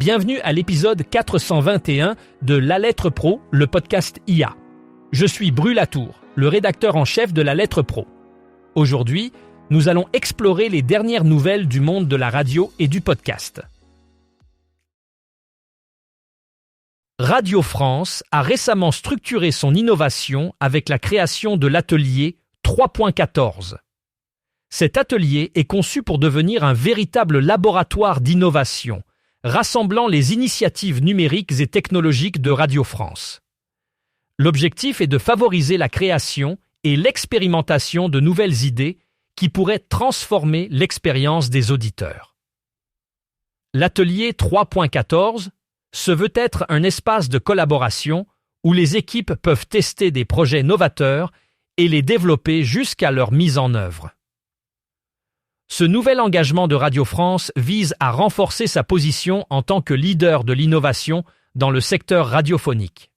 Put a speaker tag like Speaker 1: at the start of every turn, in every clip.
Speaker 1: Bienvenue à l'épisode 421 de La Lettre Pro, le podcast IA. Je suis Bru Latour, le rédacteur en chef de La Lettre Pro. Aujourd'hui, nous allons explorer les dernières nouvelles du monde de la radio et du podcast. Radio France a récemment structuré son innovation avec la création de l'atelier 3.14. Cet atelier est conçu pour devenir un véritable laboratoire d'innovation, rassemblant les initiatives numériques et technologiques de Radio France. L'objectif est de favoriser la création et l'expérimentation de nouvelles idées qui pourraient transformer l'expérience des auditeurs. L'atelier 3.14 se veut être un espace de collaboration où les équipes peuvent tester des projets novateurs et les développer jusqu'à leur mise en œuvre. Ce nouvel engagement de Radio France vise à renforcer sa position en tant que leader de l'innovation dans le secteur radiophonique.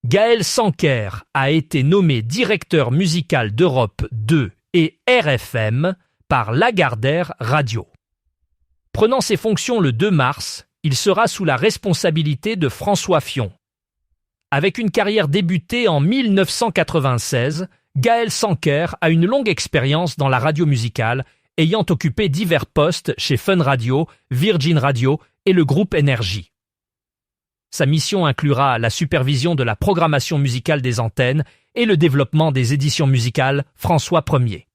Speaker 1: Gaël Sanker a été nommé directeur musical d'Europe 2 et RFM par Lagardère Radio. Prenant ses fonctions le 2 mars, il sera sous la responsabilité de François Fion. Avec une carrière débutée en 1996, Gaël Sanker a une longue expérience dans la radio musicale, ayant occupé divers postes chez Fun Radio, Virgin Radio et le groupe Énergie. Sa mission inclura la supervision de la programmation musicale des antennes et le développement des éditions musicales François Ier.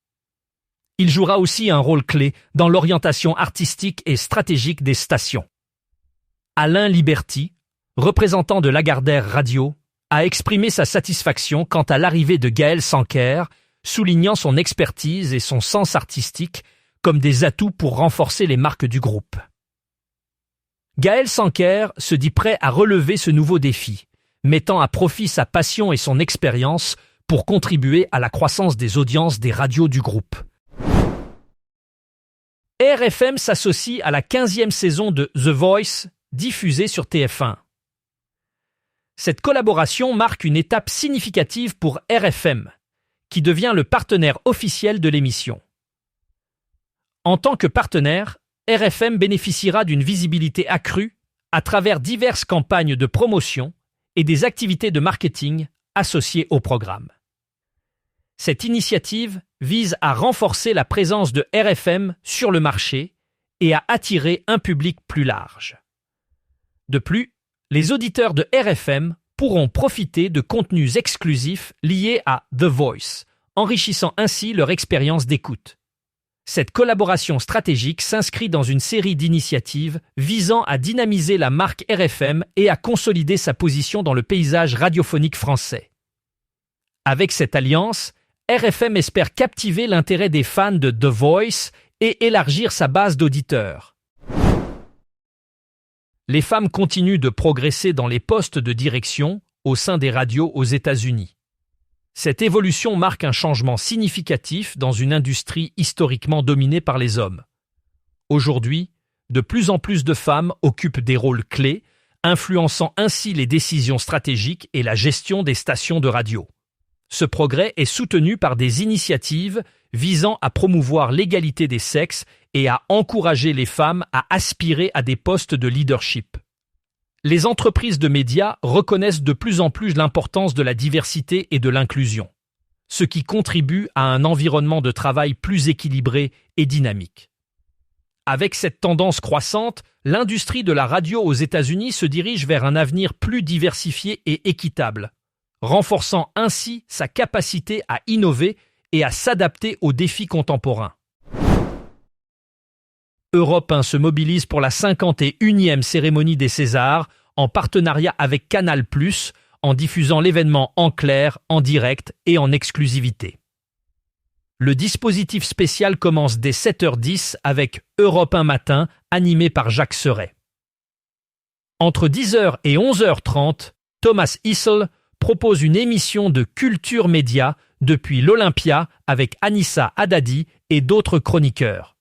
Speaker 1: Il jouera aussi un rôle clé dans l'orientation artistique et stratégique des stations. Alain Liberty, représentant de Lagardère Radio, a exprimé sa satisfaction quant à l'arrivée de Gaël Sanker, soulignant son expertise et son sens artistique comme des atouts pour renforcer les marques du groupe. Gaël Sanker se dit prêt à relever ce nouveau défi, mettant à profit sa passion et son expérience pour contribuer à la croissance des audiences des radios du groupe. RFM s'associe à la 15e saison de The Voice, diffusée sur TF1. Cette collaboration marque une étape significative pour RFM, qui devient le partenaire officiel de l'émission. En tant que partenaire, RFM bénéficiera d'une visibilité accrue à travers diverses campagnes de promotion et des activités de marketing associées au programme. Cette initiative vise à renforcer la présence de RFM sur le marché et à attirer un public plus large. De plus, les auditeurs de RFM pourront profiter de contenus exclusifs liés à The Voice, enrichissant ainsi leur expérience d'écoute. Cette collaboration stratégique s'inscrit dans une série d'initiatives visant à dynamiser la marque RFM et à consolider sa position dans le paysage radiophonique français. Avec cette alliance, RFM espère captiver l'intérêt des fans de The Voice et élargir sa base d'auditeurs. Les femmes continuent de progresser dans les postes de direction au sein des radios aux États-Unis. Cette évolution marque un changement significatif dans une industrie historiquement dominée par les hommes. Aujourd'hui, de plus en plus de femmes occupent des rôles clés, influençant ainsi les décisions stratégiques et la gestion des stations de radio. Ce progrès est soutenu par des initiatives visant à promouvoir l'égalité des sexes et à encourager les femmes à aspirer à des postes de leadership. Les entreprises de médias reconnaissent de plus en plus l'importance de la diversité et de l'inclusion, ce qui contribue à un environnement de travail plus équilibré et dynamique. Avec cette tendance croissante, l'industrie de la radio aux États-Unis se dirige vers un avenir plus diversifié et équitable, renforçant ainsi sa capacité à innover et à s'adapter aux défis contemporains. Europe 1 se mobilise pour la 51e cérémonie des Césars en partenariat avec Canal+, en diffusant l'événement en clair, en direct et en exclusivité. Le dispositif spécial commence dès 7h10 avec Europe 1 Matin, animé par Jacques Serret. Entre 10h et 11h30, Thomas Issel propose une émission de culture média depuis l'Olympia avec Anissa Haddadi et d'autres chroniqueurs.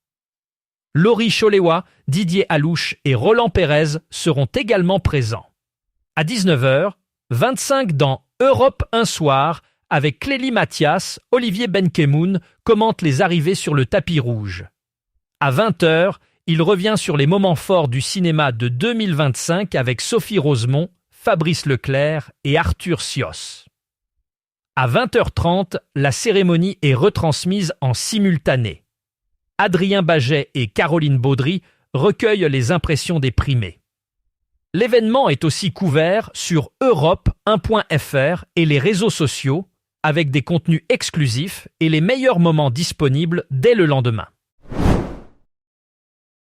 Speaker 1: Laurie Choléwa, Didier Alouche et Roland Pérez seront également présents. À 19h, 25 dans Europe 1 Soir, avec Clélie Mathias, Olivier Benkemoun commente les arrivées sur le tapis rouge. À 20h, il revient sur les moments forts du cinéma de 2025 avec Sophie Rosemont, Fabrice Leclerc et Arthur Sioss. À 20h30, la cérémonie est retransmise en simultané. Adrien Baget et Caroline Baudry recueillent les impressions des primés. L'événement est aussi couvert sur Europe1.fr et les réseaux sociaux avec des contenus exclusifs et les meilleurs moments disponibles dès le lendemain.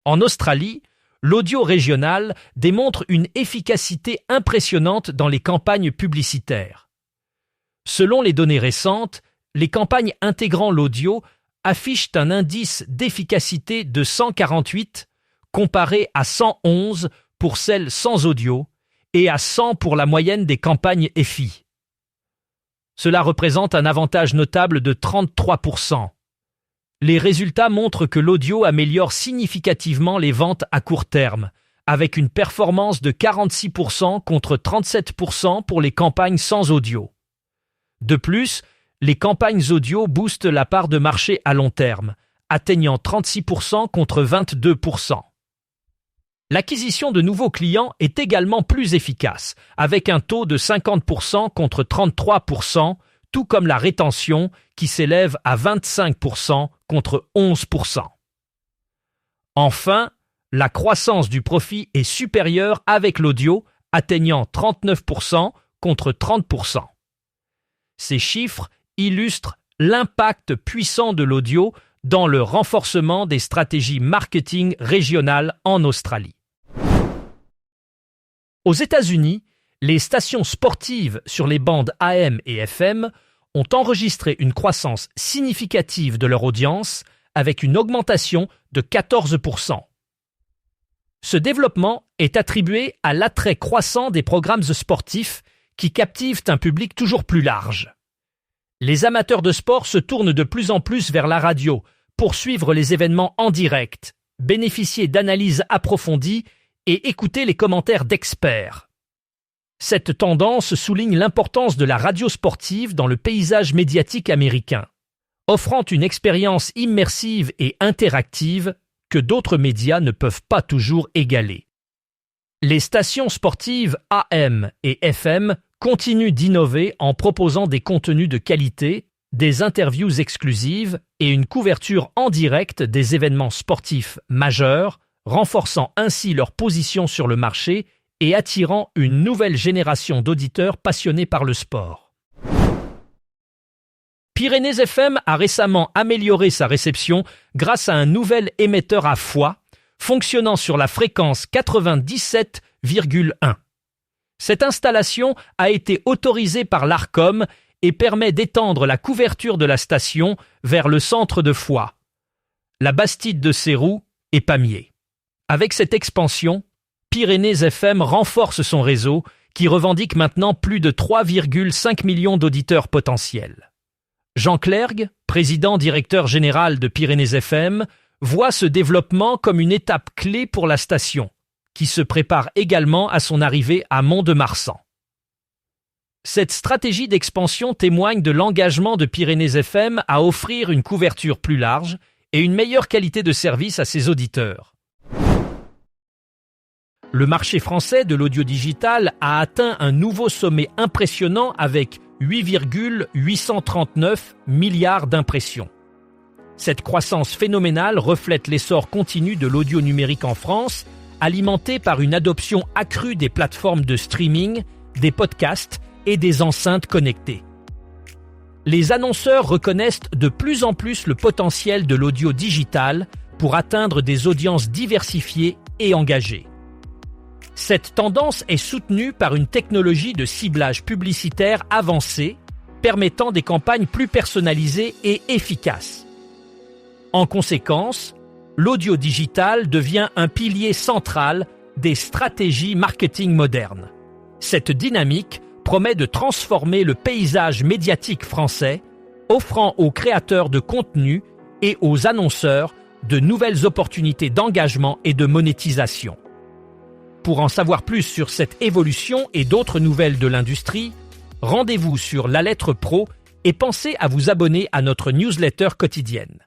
Speaker 1: En Australie, l'audio régional démontre une efficacité impressionnante dans les campagnes publicitaires. Selon les données récentes, les campagnes intégrant l'audio affichent un indice d'efficacité de 148 comparé à 111 pour celles sans audio et à 100 pour la moyenne des campagnes EFI. Cela représente un avantage notable de 33%. Les résultats montrent que l'audio améliore significativement les ventes à court terme, avec une performance de 46% contre 37% pour les campagnes sans audio. De plus, les campagnes audio boostent la part de marché à long terme, atteignant 36% contre 22%. L'acquisition de nouveaux clients est également plus efficace, avec un taux de 50% contre 33%, tout comme la rétention qui s'élève à 25% contre 11%. Enfin, la croissance du profit est supérieure avec l'audio, atteignant 39% contre 30%. Ces chiffres illustrent l'impact puissant de l'audio dans le renforcement des stratégies marketing régionales en Australie. Aux États-Unis, les stations sportives sur les bandes AM et FM ont enregistré une croissance significative de leur audience avec une augmentation de 14%. Ce développement est attribué à l'attrait croissant des programmes sportifs qui captivent un public toujours plus large. Les amateurs de sport se tournent de plus en plus vers la radio pour suivre les événements en direct, bénéficier d'analyses approfondies et écouter les commentaires d'experts. Cette tendance souligne l'importance de la radio sportive dans le paysage médiatique américain, offrant une expérience immersive et interactive que d'autres médias ne peuvent pas toujours égaler. Les stations sportives AM et FM continuent d'innover en proposant des contenus de qualité, des interviews exclusives et une couverture en direct des événements sportifs majeurs, renforçant ainsi leur position sur le marché et attirant une nouvelle génération d'auditeurs passionnés par le sport. Pyrénées FM a récemment amélioré sa réception grâce à un nouvel émetteur à foie, fonctionnant sur la fréquence 97,1. Cette installation a été autorisée par l'Arcom et permet d'étendre la couverture de la station vers le centre de Foix, la Bastide de Céroux et Pamiers. Avec cette expansion, Pyrénées FM renforce son réseau qui revendique maintenant plus de 3,5 millions d'auditeurs potentiels. Jean Clergue, président-directeur général de Pyrénées FM, voit ce développement comme une étape clé pour la station, qui se prépare également à son arrivée à Mont-de-Marsan. Cette stratégie d'expansion témoigne de l'engagement de Pyrénées FM à offrir une couverture plus large et une meilleure qualité de service à ses auditeurs. Le marché français de l'audio digital a atteint un nouveau sommet impressionnant avec 8,839 milliards d'impressions. Cette croissance phénoménale reflète l'essor continu de l'audio numérique en France, alimenté par une adoption accrue des plateformes de streaming, des podcasts et des enceintes connectées. Les annonceurs reconnaissent de plus en plus le potentiel de l'audio digital pour atteindre des audiences diversifiées et engagées. Cette tendance est soutenue par une technologie de ciblage publicitaire avancée, permettant des campagnes plus personnalisées et efficaces. En conséquence, l'audio digital devient un pilier central des stratégies marketing modernes. Cette dynamique promet de transformer le paysage médiatique français, offrant aux créateurs de contenu et aux annonceurs de nouvelles opportunités d'engagement et de monétisation. Pour en savoir plus sur cette évolution et d'autres nouvelles de l'industrie, rendez-vous sur La Lettre Pro et pensez à vous abonner à notre newsletter quotidienne.